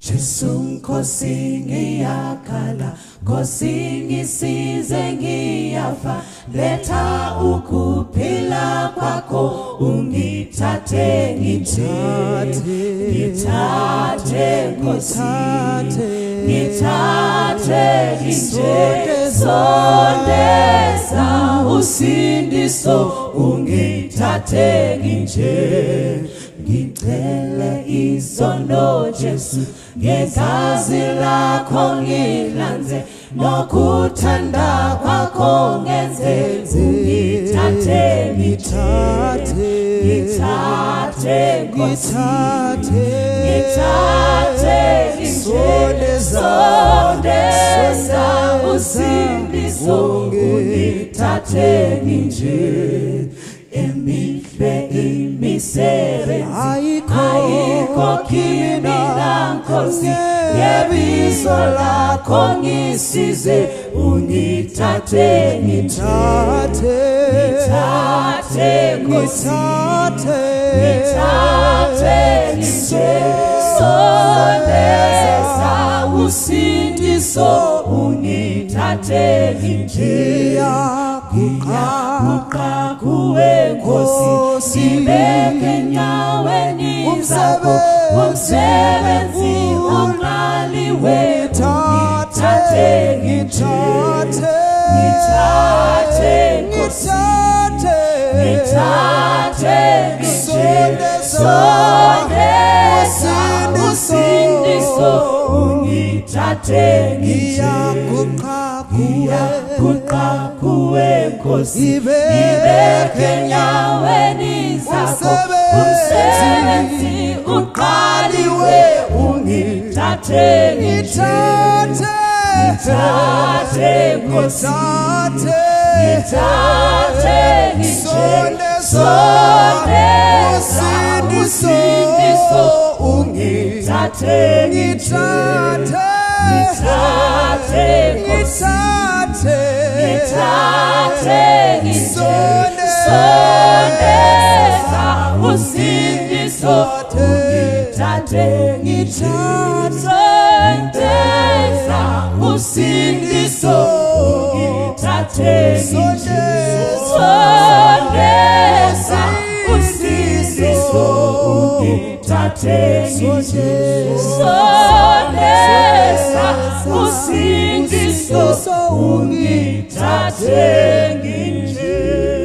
Jesu Nkosi ngiyakhala, Nkosi ngisize ngiyafa, letha ukuphila kwakho ungithathe ngithathe Nkosi, ngithathe nje, sondeza usindiso ungithathe nje. Ngicele izono Jesu, ngegazi lakho ngilanze, nokuthanda kwakho ngenze, ungithathe ngithathe Nkosi, ngithathe nje, sondeza usindiso ungithathe nje. Emihle imisebenzi ayikho kimi Nkosi, ngebizo lakho ngisize, ungithathe ngithathe Nkosi, ngithathe nje, sondeza usindiso ungithathe nje. Ngiyaguqa kuwe Nkosi, sibeke enyaweni zakho, umsebenzi uqaliwe, ungithathe ngithathe Nkosi, ngithathe nje, sondeza usindiso ungithathe ngiyaguqa kuwe Nkosi, ibeke enyaweni zakho, umsebenzi uqaliwe, ungithathe ngithathe Nkosi, ngithathe nje, sondeza usindiso ungithathe ngithathe Nkosi, ngithathe nje, sondeza usindiso ungithathe sondeza usindiso ungithathe sondeza usindiso ungithathe sondeza usindiso ungithathe nje.